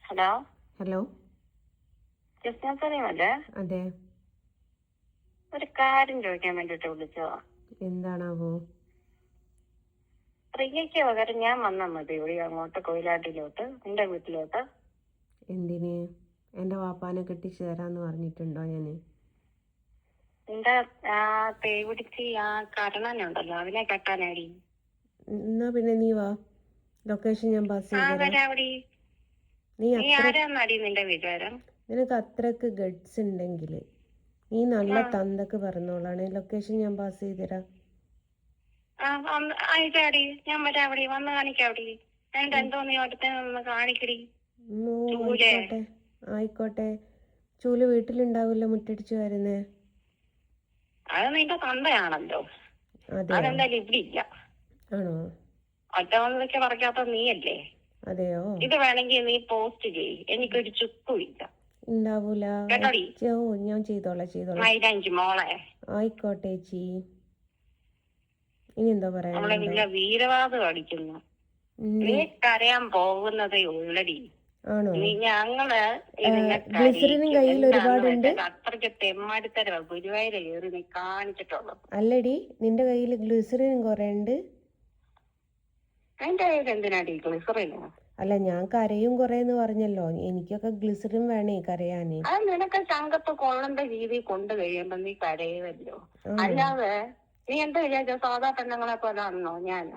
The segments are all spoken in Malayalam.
ഹലോ. ഹലോ. ജസ്റ്റിനല്ലേ? അതെ. ഒരു കാര്യം ചോദിക്കാൻ വേണ്ടിട്ട് വിളിച്ചതാ. എന്താണാവോ? പ്രിയയ്ക്ക് പകരം ഞാൻ വന്നാ മതി ഇവിടെ അങ്ങോട്ട് കൊയിലാട്ടിലോട്ട്, നിന്റെ വീട്ടിലോട്ട്? എന്തിന്? എന്റെ വാപ്പാനെ കെട്ടിച്ചു തരാന്ന് പറഞ്ഞിട്ടുണ്ടോ ഞാന്? നിന്റെ തേ പിടിച്ച് കരണനുണ്ടല്ലോ അതിനെ കെട്ടാനാടി. എന്നാ പിന്നെ നീ വാ, ലൊക്കേഷൻ ഞാൻ പാസ് ചെയ്തുതരാം. നീ ആരാന്നാടി നിന്റെ വിചാരം? നിനക്ക് അത്രക്ക് ഗഡ്സ് ഉണ്ടെങ്കിൽ നീ നല്ല തന്തക്ക് പറഞ്ഞോളാണ്, ലൊക്കേഷൻ ഞാൻ പാസ് ചെയ്തുതരാം. ആയിട്ടാടി, ഞാൻ വരാവടി, വന്ന് കാണിക്കാവടി. എന്തോ നീ അടുത്ത കാണിക്കടി. ആയിക്കോട്ടെ ആയിക്കോട്ടെ. ചൂല് വീട്ടിലുണ്ടാവില്ല, മുറ്റടിച്ചു വരുന്നേ. അത് നിന്റെ തന്തയാണല്ലോ, അതെന്തായാലും ഇവിടെ ഇല്ല. ആണോ? ഒറ്റ പറയാത്ത നീയല്ലേ? അതെയോ? ഇത് വേണമെങ്കിൽ നീ പോസ്റ്റ് ചെയ്യ്, എനിക്കൊരു ചുക്കുമില്ല. ഉണ്ടാവൂല. ഞാൻ ചെയ്തോളാം. മോളെ ആയിക്കോട്ടെ ചേച്ചി. ഇനി എന്താ പറയാ? വീരവാദം അടിക്കുന്നു. നീ കരയാൻ പോകുന്നതേ ഉള്ളടി. ആണോ? ഞങ്ങള് ഗ്ലിസറിനും കയ്യിൽ ഒരുപാടുണ്ട്. അത്രയ്ക്ക് തെമ്മാടിത്തരവാ ഗുരുവായൂര് കയറി നീ കാണിച്ചിട്ടുള്ളത്. അല്ലടി, നിന്റെ കയ്യിൽ ഗ്ലിസറിനും കുറെ ഉണ്ട്. എന്റെ കയ്യിൽ എന്തിനാടി ഗ്ലിസറിന്? അല്ല, ഞാൻ കരയും കൊറേന്ന് പറഞ്ഞല്ലോ, എനിക്കൊക്കെ ഗ്ലിസറിൻ വേണേ കരയാന്. അത് നിനക്ക് ചങ്കത്ത് കൊള്ളേണ്ട രീതിയിൽ കൊണ്ട് കഴിയുമ്പോ നീ കരയുമല്ലോ. അല്ലാതെ നീ എന്താ വിചാരിച്ച സാധാ പെണ്ണുങ്ങളെ പോലെ ആണോ ഞാൻ?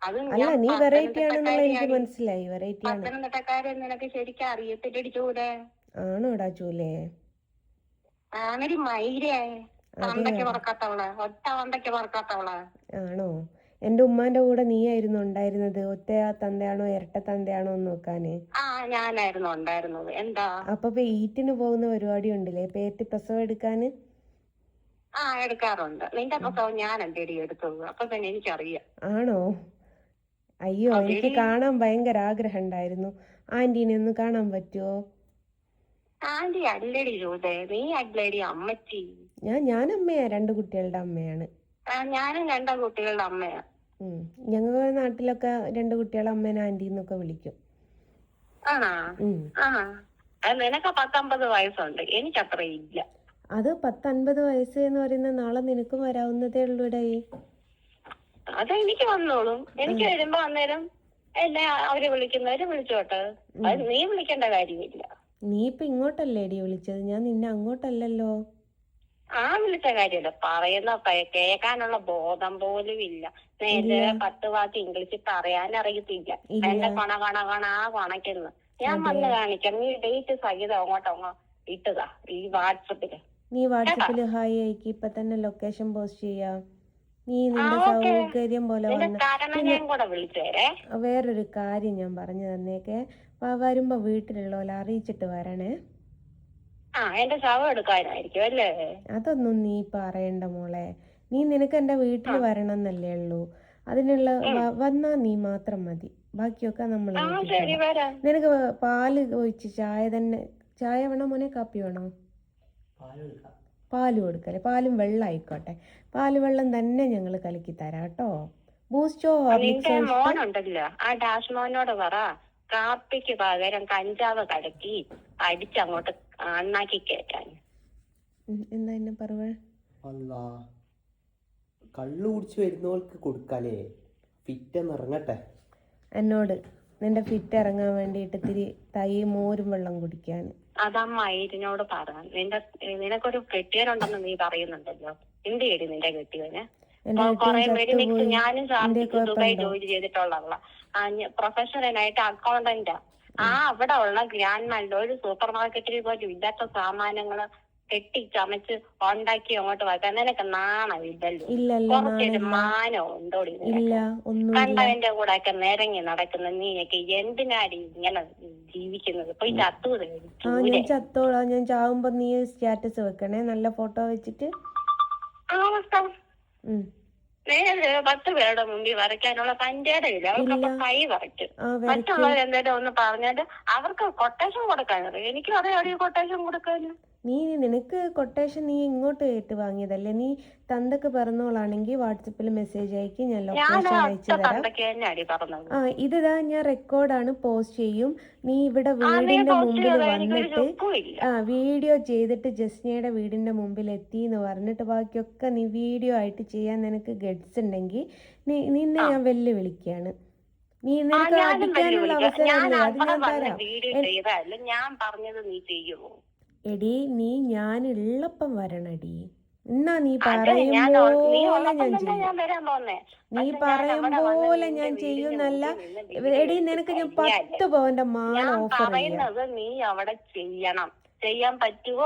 അല്ല, നീ വെറൈറ്റി ആണെന്നുള്ള എനിക്ക് മനസ്സിലായി. വെറൈറ്റി ആണ്. പത്തനംതിട്ടക്കാരെ നിനക്ക് ശരിക്കും അറിയത്തില്ലടി ചൂലേ. ആണോടാ ചൂലേ? ആണടി മൈരേ, തന്തയ്ക്ക് പറക്കാത്തവള്, ഒറ്റ തന്തയ്ക്ക് പറക്കാത്തവള്. ആണോ? എന്റെ ഉമ്മാന്റെ കൂടെ നീ ആയിരുന്നു ഉണ്ടായിരുന്നത്. ഒറ്റ തന്തയാണോ ഇരട്ട തന്തയാണോ എന്ന് നോക്കാന്? ഞാനായിരുന്നു ഉണ്ടായിരുന്നത്. എന്താ? അപ്പൊ ഈറ്റിന് പോകുന്ന പരിപാടി ഉണ്ടല്ലേ, പേറ്റ് പ്രസവം എടുക്കാന്? എടുക്കാറുണ്ട്. നിന്റെ പ്രസവം ഞാൻ എന്തേടി എടുത്തത്? അപ്പൊ തന്നെ എനിക്കറിയാം. ആണോ? അയ്യോ, എനിക്ക് കാണാൻ ഭയങ്കര ആഗ്രഹം ഉണ്ടായിരുന്നു. ആന്റീനെ ഒന്ന് കാണാൻ പറ്റുമോ? ആന്റി അല്ലടി ജോതേ, നീ അല്ലടി അമ്മച്ചി. ഞാൻ അമ്മയാ, 2 കുട്ടികളുടെ അമ്മയാണ്. ഞാനും 2 കുട്ടികളുടെ അമ്മയാ. ഞങ്ങളുടെ നാട്ടിലൊക്കെ 2 കുട്ടികളെ അമ്മേനെ ആന്റി എന്നൊക്കെ വിളിക്കും. ആണോ? നിനക്ക് 19 വയസ്സുണ്ട്, എനിക്ക് അത്ര ഇല്ല. അത് 10-50 വയസ്സ് എന്ന് പറയുന്ന നാളെ നിനക്കും വരാവുന്നതേ ഉള്ളൂടേ. അതെനിക്ക് വന്നോളും. എനിക്ക് വരുമ്പോ അന്നേരം എന്നെ അവര് വിളിക്കുന്നവര് വിളിച്ചോട്ടെ, അത് നീ വിളിക്കേണ്ട കാര്യമില്ല. നീ ഇപ്പൊ ഇങ്ങോട്ടല്ലേടി വിളിച്ചത്, ഞാൻ നിന്നെ അങ്ങോട്ടല്ലല്ലോ. വിളിച്ച കാര്യമല്ല പറയുന്ന, കേൾക്കാനുള്ള ബോധം പോലും ഇല്ല. നേരെ 10 വാക്ക് ഇംഗ്ലീഷ് പറയാൻ അറിയത്തില്ല. എന്റെ കൊണക്കുന്നു. ഞാൻ വന്ന് കാണിക്കാം. നീ ഡേറ്റ് സഹിതം അങ്ങോട്ടോ ഇട്ടതാ ഈ വാട്സപ്പില്. നീ വാട്സപ്പില് ഹായ് അയക്ക്, ഇപ്പൊ തന്നെ ലൊക്കേഷൻ പോസ്റ്റ് ചെയ്യാം. നീ നിന്റെ സൗകര്യം പോലെ വേറൊരു കാര്യം ഞാൻ പറഞ്ഞു തന്നേക്കെ, വരുമ്പോ വീട്ടിലുള്ളവരെ അറിയിച്ചിട്ട് വരണേ. എന്റെ ശവം എടുക്കാനായിരിക്കും അല്ലേ? അതൊന്നും നീ പറയണ്ട മോളെ. നിനക്ക് എന്റെ വീട്ടിൽ വരണം എന്നല്ലേ ഉള്ളൂ. അതിനുള്ള വന്നാ നീ മാത്രം മതി, ബാക്കിയൊക്കെ നമ്മൾ. നിനക്ക് പാല് ഒഴിച്ച് ചായ വേണോ മോനെ, കാപ്പി വേണോ? പാല് കൊടുക്കല്ലേ, പാലും വെള്ളം ആയിക്കോട്ടെ. വെള്ളം തന്നെ ഞങ്ങൾ കലക്കി തരാം കേട്ടോ. ബൂസ്റ്റോ ഹോർലിക്സോ മോനുണ്ടല്ലോ, ആ ഡാഷ് മോനോട് പറ കാപ്പിക്ക് പകരം കഞ്ചാവ് കലക്കി അടിച്ചങ്ങോട്ട് അണ്ണാക്കി കേറ്റാൻ. എന്താ എന്നെ പറവേ? കള്ളു കുടിച്ച് വരുന്നവർക്ക് കൊടുക്കാലേ, ഫിറ്റ് ഇറങ്ങട്ടെ. എന്നോട് നിന്റെ ഫിറ്റ് ഇറങ്ങാൻ വേണ്ടിട്ട് ഇത്തിരി മോരും വെള്ളം കുടിക്കാൻ. അതമ്മ ഇതിനോട് പറയാം. നിനക്കൊരു കെട്ടിയനുണ്ടെന്ന് നീ പറയുന്നുണ്ടല്ലോ, എന്ത് നിന്റെ കെട്ടിയവന്? ഞാനും ദുബായ് ജോലി ചെയ്തിട്ടുള്ള പ്രൊഫഷണലായിട്ട് അക്കൗണ്ടന്റാ. അവിടെ ഉള്ള ഗ്രാൻഡ് മാൻഡ് ഒരു സൂപ്പർ മാർക്കറ്റിൽ പോലും ഇല്ലാത്ത സാമാനങ്ങള് കെട്ടിച്ചമച്ച് ഉണ്ടാക്കി അങ്ങോട്ട് വയ്ക്കാൻ നിനക്ക് നാണമില്ലല്ലോ? കുറച്ചൊരു മാനം ഉണ്ടോടി? കണ്ടവന്റെ കൂടെ ഒക്കെ നിരങ്ങി നടക്കുന്ന നീയൊക്കെ എന്തിനാടി ഇങ്ങനെ ജീവിക്കുന്നത്? പോയി ചത്തോളാം. ഞാൻ ചാവുമ്പോ നീ സ്റ്റാറ്റസ് വെക്കണേ, നല്ല ഫോട്ടോ വെച്ചിട്ട്. 10 പേരുടെ മുമ്പിൽ വരയ്ക്കാനുള്ള പഞ്ചായത്ത് ഇല്ല അവർക്ക്. കൈ വരയ്ക്കും. മറ്റുള്ളവർ എന്തെങ്കിലും ഒന്ന് പറഞ്ഞാല് അവർക്ക് കൊട്ടേഷൻ കൊടുക്കാനറിയാം. എനിക്കും അറിയാം കൊട്ടേഷൻ കൊടുക്കാന്. നിനക്ക് കൊട്ടേഷൻ നീ ഇങ്ങോട്ട് ഏറ്റ് വാങ്ങിയതല്ലേ? നീ തന്തക്ക് പറഞ്ഞോളാണെങ്കിൽ വാട്സപ്പിൽ മെസ്സേജ് അയക്കി, ഞാൻ ലൊക്കേഷൻ അയച്ചു തരാം. ഇതാ ഞാൻ റെക്കോർഡാണ്, പോസ്റ്റ് ചെയ്യും. നീ ഇവിടെ വീടിന്റെ മുമ്പിൽ വന്നിട്ട് വീഡിയോ ചെയ്തിട്ട് ജസ്നയുടെ വീടിന്റെ മുമ്പിൽ എത്തി എന്ന് പറഞ്ഞിട്ട് ബാക്കിയൊക്കെ നീ വീഡിയോ ആയിട്ട് ചെയ്യാൻ നിനക്ക് ഗഡ്സ് ഉണ്ടെങ്കിൽ നിന്നെ ഞാൻ വെല്ലുവിളിക്കുകയാണ്. നിനക്ക് അടിക്കാനുള്ള അവസരമല്ലേ, അത് ഞാൻ തരാം. ഞാൻ പറഞ്ഞത് നീ ചെയ്യുമോ? എടി ഞാൻ ഉള്ളപ്പം വരണടി. എന്നാ നീ പറയും പോലെ ഞാൻ ചെയ്യും. നീ പറയും പോലെ ഞാൻ ചെയ്യുന്നല്ല. എടി നിനക്ക് ഞാൻ 10 പവന്റെ മാല ഓഫർ ചെയ്യാം. നീ അവിടെ ചെയ്യണം, ചെയ്യാൻ പറ്റുമോ?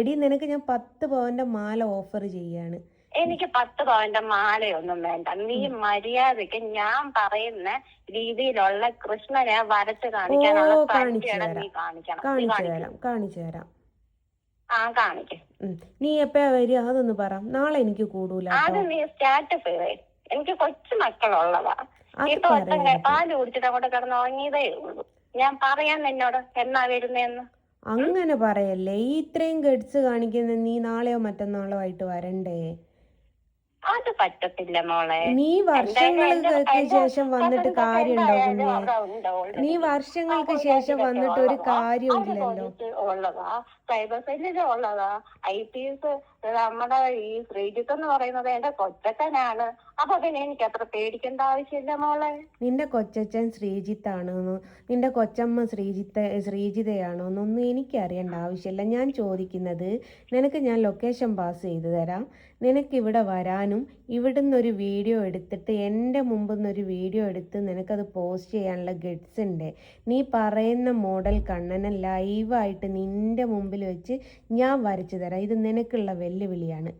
എടി നിനക്ക് ഞാൻ 10 പവന്റെ മാല ഓഫർ ചെയ്യാണ്. എനിക്ക് 10 പവന്റെ മാലയൊന്നും വേണ്ട. നീ മര്യാദക്ക് ഞാൻ പറയുന്ന രീതിയിലുള്ള കൃഷ്ണനെ വരച്ച് കാണിക്കാനുള്ള നീ കാണിക്കണം. കാണിച്ചു തരാം. കാണിക്കും. നീ എപ്പോഴാ വരിക അതൊന്ന് പറ. നാളെ എനിക്ക് കൂടൂല. അത് നീ സ്റ്റാറ്റസ് എനിക്ക് കൊച്ചു മക്കളുള്ളതാ. ഇപ്പൊ പാല് കുടിച്ചിട്ട് അങ്ങോട്ട് കിടന്ന് ഉറങ്ങിയതേ ഉള്ളൂ. ഞാൻ പറയാൻ നിന്നോട് എന്നാ വരുന്നേന്ന്. അങ്ങനെ പറയല്ലേ. ഇത്രയും ഗഡ്സ് കാണിക്കുന്ന നീ നാളെയോ മറ്റന്നാളോ ആയിട്ട് വരണ്ടേ? അത് പറ്റത്തില്ല മോളെ. നീ വർഷങ്ങൾക്ക് ശേഷം വന്നിട്ട് കാര്യമുണ്ടോ കുഞ്ഞെ? നീ വർഷങ്ങൾക്ക് ശേഷം വന്നിട്ട് ഒരു കാര്യമില്ലല്ലോ. ഉള്ളതാ സൈബർ സെല്ലിൽ ഉള്ളതാ. IPS നമ്മുടെ ഈ ശ്രീജിത്ത് എന്ന് പറയുന്നത് എന്റെ കൊച്ചച്ഛനാണ്. അപ്പൊ പിന്നെ എനിക്ക് അത്ര പേടിക്കേണ്ട ആവശ്യമില്ല മോളെ. നിന്റെ കൊച്ചച്ഛൻ ശ്രീജിത്താണോന്നോ നിന്റെ കൊച്ചമ്മ ശ്രീജിതയാണോന്നൊന്നും എനിക്ക് അറിയേണ്ട ആവശ്യമില്ല. ഞാൻ ചോദിക്കുന്നത്, നിനക്ക് ഞാൻ ലൊക്കേഷൻ പാസ് ചെയ്തു തരാം. നിനക്ക് ഇവിടെ വരാനും ഇവിടുന്ന് ഒരു വീഡിയോ എടുത്തിട്ട് എൻ്റെ മുമ്പിൽ നിന്നൊരു വീഡിയോ എടുത്ത് നിനക്കത് പോസ്റ്റ് ചെയ്യാനുള്ള ഗഡ്സ് ഉണ്ട്. നീ പറയുന്ന മോഡൽ കണ്ണനെ ലൈവായിട്ട് നിന്റെ മുമ്പിൽ വെച്ച് ഞാൻ വരച്ചു തരാം. ഇത് നിനക്കുള്ള വെല്ലുവിളിയാണ്.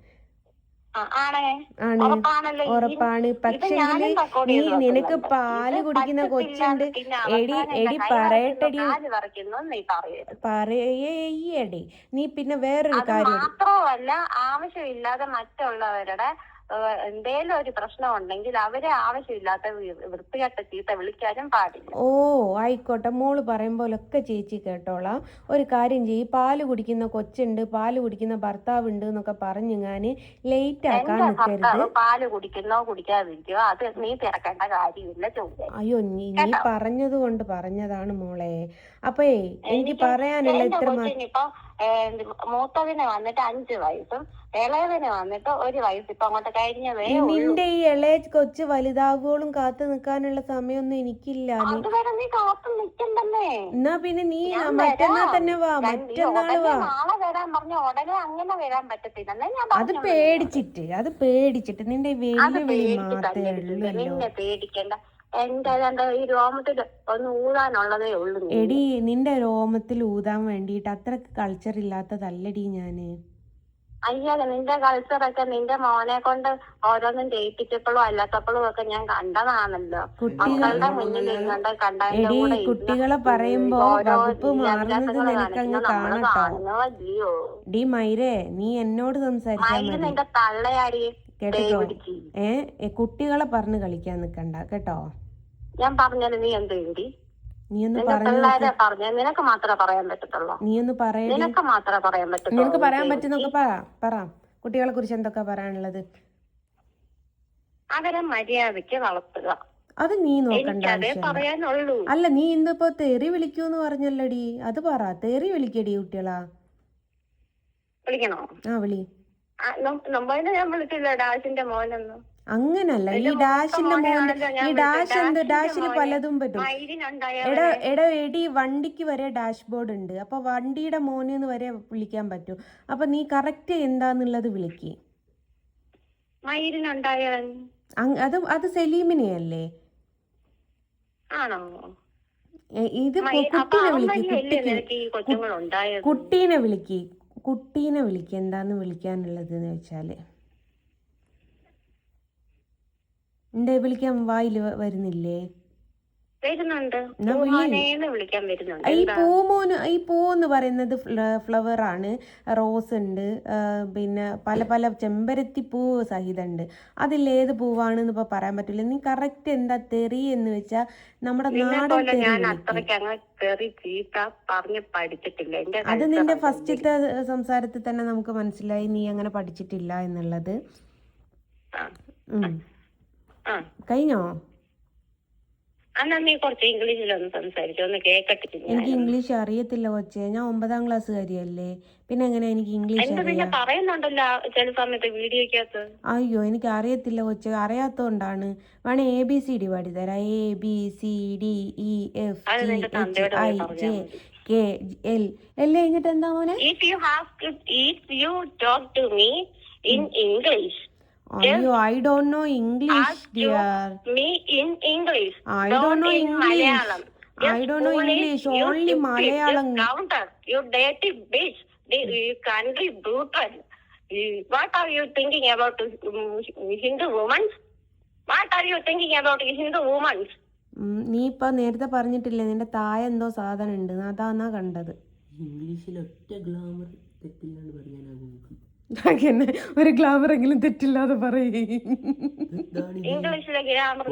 ഉറപ്പാണ്. പക്ഷെങ്കില് നിനക്ക് പാല് കുടിക്കുന്ന കൊച്ചുണ്ട്. എടി പറയട്ടെടി, പറയേടി. നീ പിന്നെ വേറൊരു കാര്യം, മാത്രമല്ല ആവശ്യമില്ലാതെ മറ്റുള്ളവരുടെ എന്തേലും ഒരു പ്രശ്നം ഉണ്ടെങ്കിൽ അവരെ ആവശ്യമില്ലാത്ത വൃത്തികെട്ട ചീത്ത വിളിക്കാനും പാടില്ല. ആയിക്കോട്ടെ. മോള് പറയുമ്പോലൊക്കെ ചേച്ചി കേട്ടോളാം. ഒരു കാര്യം ചെയ്യ്, പാല് കുടിക്കുന്ന കൊച്ചുണ്ട്, പാല് കുടിക്കുന്ന ഭർത്താവുണ്ട് എന്നൊക്കെ പറഞ്ഞു ഞാൻ ലേറ്റ് ആക്കാൻ നിൽക്കരുത്. പാല് കുടിക്കുന്നോ കുടിക്കാതിരിക്കോ അത് നീ തിരക്കേണ്ട കാര്യമില്ല. ചോദിച്ചു അയ്യോ, നീ പറഞ്ഞത് കൊണ്ട് പറഞ്ഞതാണ് മോളെ. അപ്പേ എനിക്ക് പറയാനുള്ള ഇത്ര ഇപ്പൊ മൂത്തതിന് വന്നിട്ട് 5 വയസ്സും ഇളയതിന് വന്നിട്ട് 1 വയസ്സ് ഇപ്പൊ അങ്ങോട്ട് കഴിഞ്ഞതേ. നിന്റെ ഈ ഇളയ കൊച്ചു വലുതാകുമ്പോഴും കാത്തു നിൽക്കാനുള്ള സമയമൊന്നും എനിക്കില്ല. അതുവരെ നീ കാത്തു നിൽക്കണ്ടല്ലേ? എന്നാ പിന്നെ നീ മറ്റന്നാൾ തന്നെ വാ. മറ്റന്നാള് വാ. നാളെ വരാൻ പറഞ്ഞ ഉടനെ അങ്ങനെ വരാൻ പറ്റത്തില്ല. അത് പേടിച്ചിട്ട് നിന്റെ വെല്ലുവിളി മാത്രമേ ഉള്ളൂ. നിന്നെ പേടിക്കണ്ട. എന്റെ ഈ രോമത്തിൽ ഒന്ന് ഊതാനുള്ളതേ ഉള്ളൂ. എടി നിന്റെ രോമത്തിൽ ഊതാൻ വേണ്ടിട്ട് അത്രക്ക് കൾച്ചർ ഇല്ലാത്തതല്ലടി ഞാന്. അയ്യാ, നിന്റെ കൾച്ചറൊക്കെ നിന്റെ മോനെ കൊണ്ട് ഓരോന്നും ചെയ്യിപ്പിച്ചപ്പോഴും അല്ലാത്തപ്പോഴും ഒക്കെ ഞാൻ കണ്ടതാണല്ലോ. മക്കളുടെ മുന്നിൽ എടി കുട്ടികളെ പറയുമ്പോ വകുപ്പ് മാറുന്നത് നിനക്കങ്ങ് കാണട്ടോ. ഡി മൈരേ, നീ എന്നോട് സംസാരിച്ചാ മതി. നിന്റെ തള്ളയാടി കേട്ടോ? കുട്ടികളെ പറഞ്ഞ് കളിക്കാൻ നിക്കണ്ട കേട്ടോ. ഞാൻ പറഞ്ഞത് നീ എന്ത് വേണ്ടി? നീ ഒന്ന് നിനക്ക് മാത്രമേ പറയാൻ പറ്റത്തുള്ളൂ. നീ ഒന്ന് പറയടി. നിനക്ക് മാത്രമേ പറയാൻ പറ്റത്തുള്ളൂ. നിനക്ക് പറയാൻ പറ്റുന്നൊക്കെ പറ. കുട്ടികളെ കുറിച്ച് എന്തൊക്കെ പറയാനുള്ളത്? അവരെ മര്യാദയ്ക്ക് വളർത്തുക. അത് നീ നോക്കണ്ട. പറയാനുള്ളൂ. അല്ല, നീ ഇന്നിപ്പോ തെറി വിളിക്കൂന്ന് പറഞ്ഞല്ലടി, അത് പറ. തെറി വിളിക്കടി കുട്ടികളാ. വിളിക്കണോ? വിളി. ഞാൻ വിളിച്ചില്ല ഡാഷിന്റെ മോനൊന്നും. അങ്ങനല്ല, ഈ ഡാഷിന്റെ മോൻ, ഈ ഡാഷില് പലതും പറ്റും. എടി വണ്ടിക്ക് വരെ ഡാഷ്ബോർഡ് ഉണ്ട്. അപ്പൊ വണ്ടിയുടെ മോനെന്ന് വരെ വിളിക്കാൻ പറ്റും. അപ്പൊ നീ കറക്റ്റ് എന്താന്നുള്ളത് വിളിക്ക്. അത് സെലീമിനെയല്ലേ? ആണോ? ഇത് കുട്ടീനെ വിളിക്ക്. എന്താന്ന് വിളിക്കാനുള്ളത് എന്ന് വെച്ചാല് എന്റെ വിളിക്കാൻ വായില് വരുന്നില്ലേ? വരുന്നുണ്ട്. പൂമോനേന്ന് വിളിക്കാൻ വരുന്നുണ്ട്. ഈ പൂ എന്ന് പറയുന്നത് ഫ്ലവർ ആണ്. റോസ് ഉണ്ട്, പിന്നെ പല പല ചെമ്പരത്തി പൂ സഹിതമുണ്ട്. അതിലേത് പൂവാണെന്ന് ഇപ്പൊ പറയാൻ പറ്റില്ല. നീ കറക്റ്റ് എന്താ തെറി എന്ന് വെച്ചാ നമ്മുടെ നാടൻ തെറി. ഞാൻ അത്രയ്ക്ക് അങ്ങ് തെറി ചീത്ത പറഞ്ഞ് പഠിച്ചിട്ടില്ല. അത് നിന്റെ ഫസ്റ്റത്തെ സംസാരത്തിൽ തന്നെ നമുക്ക് മനസ്സിലായി നീ അങ്ങനെ പഠിച്ചിട്ടില്ല എന്നുള്ളത്. കഴിഞ്ഞോ? എന്നാ നീ കുറച്ച് ഇംഗ്ലീഷിലൊന്ന് സംസാരിച്ചു, ഒന്ന് കേക്കട്ടെ. എനിക്ക് ഇംഗ്ലീഷ് അറിയത്തില്ല കൊച്ചേ, ഞാൻ 9ാം ക്ലാസ്സുകാരിയല്ലേ, പിന്നെ എങ്ങനെ എനിക്ക് ഇംഗ്ലീഷ് അറിയാം? പറയുന്നുണ്ടല്ലോ ചില സമയത്ത് വീഡിയോക്കകത്ത്. അയ്യോ എനിക്ക് അറിയത്തില്ല കൊച്ചേ, അറിയാത്തോണ്ടാണ്. വേണേ ABCD പാടിത്തരാം. ABCDEFGHIJKL എല്ലാം കഴിഞ്ഞിട്ട് എന്താ മോനെ? If you talk to me in English. അയ്യോ I don't know English dear. Me in English. I don't know English. I don't know English. Only Malayalam. Counter. You dirty bitch. You country brutal. What are you thinking about Hindu women? What are you thinking about Hindu women? നീ ഇപ്പൊ നേരത്തെ പറഞ്ഞിട്ടില്ലേ നിന്റെ താഴെ എന്തോ സാധനം ഉണ്ട്, അതാന്നാ കണ്ടത്. ഇംഗ്ലീഷിൽ ഒറ്റ ഗ്ലാമർ തെറ്റില്ലാണ്ട് പറയാനാകും. ഒരു ഗ്ലാമർ എങ്കിലും തെറ്റില്ലാതെ പറയേ. ഇംഗ്ലീഷിലെ ഗ്രാമർ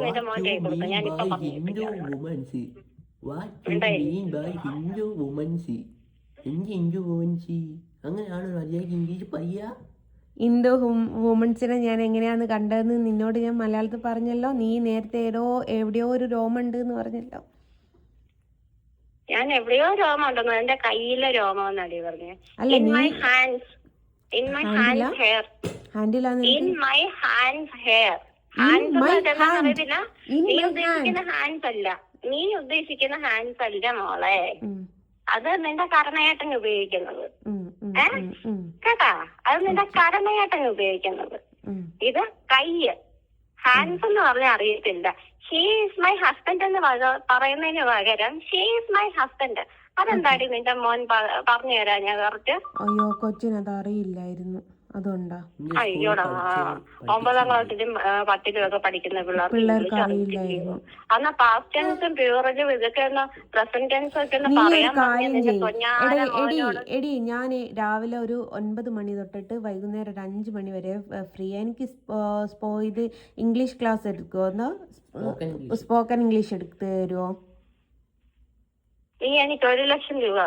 ഹിന്ദു വുമൻസിനെ ഞാൻ എങ്ങനെയാന്ന് കണ്ടതെന്ന് നിന്നോട് ഞാൻ മലയാളത്തിൽ പറഞ്ഞല്ലോ. നീ നേരത്തെ എവിടെയോ ഒരു രോമം ഉണ്ട് എന്ന് പറഞ്ഞല്ലോ. ഞാൻ എവിടെയോ രോമം ഉണ്ടെന്ന്, എന്റെ കയ്യിലെ രോമം എന്നടി പറഞ്ഞേ. അല്ല In my hands hair. In my hands hair. Hands അറിയത്തില്ല. നീ ഉദ്ദേശിക്കുന്ന ഹാൻഡ്സ് അല്ല, നീ ഉദ്ദേശിക്കുന്ന ഹാൻഡ്സ് അല്ല മോളെ. അത് നിന്റെ കരണയേട്ടൻ ഉപയോഗിക്കുന്നത്. കേട്ടാ, അത് നിന്റെ കരണയേട്ടൻ ഉപയോഗിക്കുന്നത്. ഇത് കയ്യ്. ഹാൻഡ്സ് എന്ന് പറഞ്ഞാൽ അറിയത്തില്ല. ഷീ ഈസ് മൈ ഹസ്ബൻഡ് എന്ന് പറയുന്നതിന് പകരം ഷീ ഈസ് മൈ ഹസ്ബൻഡ്. അതെന്താടി നിന്റെ മോൻ പറഞ്ഞു തരാ ഞാൻ കറക്റ്റ്? അയ്യോ കൊച്ചിനത് അറിയില്ലായിരുന്നു, അതുകൊണ്ടാ. അയ്യോടാ, 9ാം ക്ലാസ്സിലും 10ലും ഒക്കെ പഠിക്കുന്ന പിള്ളേർക്ക് അറിയില്ലായിരുന്നു. അന്നാ പാസ്റ്റ് ടെൻസും പ്യൂറലും ഇതൊക്കെ പ്രസന്റ് ടെൻസ് ഒക്കെ എടി ഞാൻ രാവിലെ ഒരു 9 മണി തൊട്ടിട്ട് വൈകുന്നേരം ഒരു 5 മണി വരെ ഫ്രീ. എനിക്ക് ഇത് ഇംഗ്ലീഷ് ക്ലാസ് എടുക്കുമോ? സ്പോക്കൺ ഇംഗ്ലീഷ് എടുത്ത് തരുമോ? നീ എനിക്ക് 1 ലക്ഷം രൂപ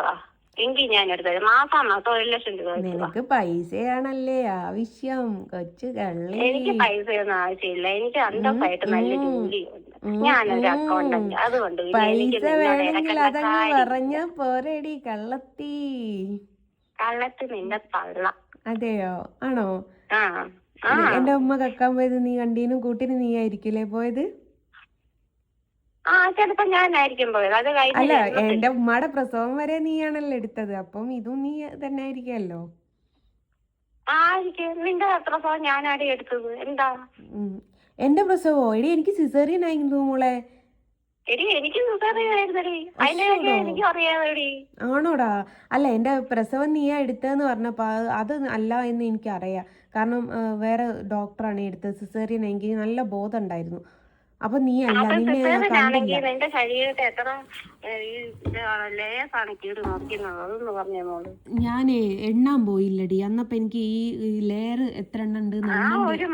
എങ്കിൽ ഞാൻ എടുത്തത്. മാസം 1 ലക്ഷം രൂപ. നിനക്ക് പൈസയാണല്ലേ ആവശ്യം കൊച്ചു കള്ളി. എനിക്ക് പൈസയൊന്നും ആവശ്യമില്ല. എനിക്ക് അന്തസ്സായിട്ട് നല്ല ജോലിയുണ്ട്. ഞാനൊരു അക്കൗണ്ടന്റ്. അതുകൊണ്ട് പൈസ വേണമെങ്കിൽ അതങ്ങ് പറഞ്ഞാ പോരടി കള്ളത്തി. കള്ളത്തി നിന്റെ തള്ള. അതെയോ? ആണോ? എന്റെ ഉമ്മ കക്കാൻ പോയത് നീ കണ്ടീനും കൂട്ടിന് നീ ആയിരിക്കില്ലേ പോയത്? ചിലപ്പോ ഞാനായിരിക്കും പോയത്. അത് അല്ല, എന്റെ ഉമ്മയുടെ പ്രസവം വരെ നീയാണല്ലോ എടുത്തത്, അപ്പം ഇതും നീ തന്നെ ആയിരിക്കുമല്ലോ. നിന്റെ പ്രസവം ഞാനാടി എടുത്തത്. എന്താ എന്റെ പ്രസവോ? എടി എനിക്ക് സിസേറിയൻ ആയിരുന്നു മോളെ. എടി എനിക്ക് സിസേറിയൻ ആയിരുന്നടി. എനിക്ക് അറിയാതെടി. ആണോടാ? അല്ല, എന്റെ പ്രസവം നീയാ എടുത്തതെന്ന് പറഞ്ഞപ്പോ അത് അല്ല എന്ന് എനിക്കറിയാം. കാരണം വേറെ ഡോക്ടറാണ് എടുത്തത്. സിസേറിയൻ എനിക്ക് നല്ല ബോധം ഉണ്ടായിരുന്നു. അപ്പൊ നീ അല്ല, നിന്നെ നിന്റെ ശരീരത്തെ എത്ര ലേസാണ് കീട് നോക്കുന്നത് അതൊന്ന് പറഞ്ഞേ മോള്. ഞാനേ എണ്ണാൻ പോയില്ലടി അന്നപ്പോ എനിക്ക് ഈ ലെയർ എത്ര എണ്ണം ഉണ്ട് ഒരു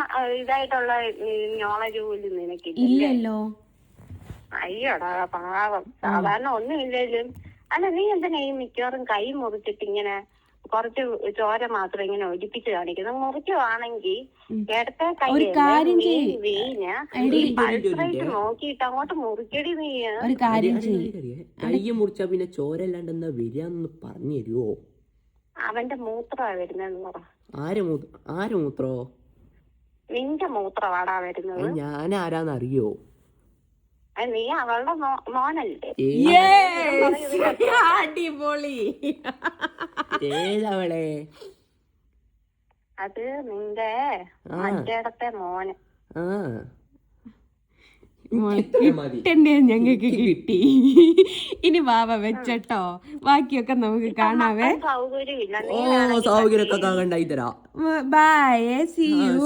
ഇതായിട്ടുള്ള നോളജ് പോലും നിനക്കില്ല. ഇല്ലല്ലോ. അയ്യോടാ പാവം. സാധാരണ ഒന്നും ഇല്ലേലും. അല്ല, നീ എന്തിനാ ഈ മിക്കവാറും കൈ മുറിച്ചിട്ട് ഇങ്ങനെ കുറച്ച് ചോര മാത്രം ഇങ്ങനെ ഒലിപ്പിച്ച് കാണിക്കുന്നത്? മുറിക്കുവാണെങ്കിൽ ഇടത്തെ കൈ നോക്കിയിട്ട് അങ്ങോട്ട് മുറിക്കടി. നീ ഒരു കാര്യം കൈ മുറിച്ചാ പിന്നെ ചോര അല്ലാണ്ടെന്നാ വരികയെന്ന് പറഞ്ഞു തരുവോ? അവന്റെ മൂത്രമാ വരുന്നതെന്ന് പറ. ആര് മൂത്രോ? നിന്റെ മൂത്രമാടാ വരുന്നത്. ഞാൻ ആരാന്നറിയോ? നീ അവളുടെ മോനല്ലേ? അടിപൊളി. ഏതവളെ? അത് നിന്റെ മറ്റേടത്തെ മോന്. ഞങ്ങൾക്ക് കിട്ടി. ഇനി വാവ വെച്ചട്ടോ, ബാക്കിയൊക്കെ നമുക്ക് കാണാവേ. സൗകര്യമില്ല. സൗകര്യമൊക്കെ കാണണ്ടായി തരാം. ബൈ. See you.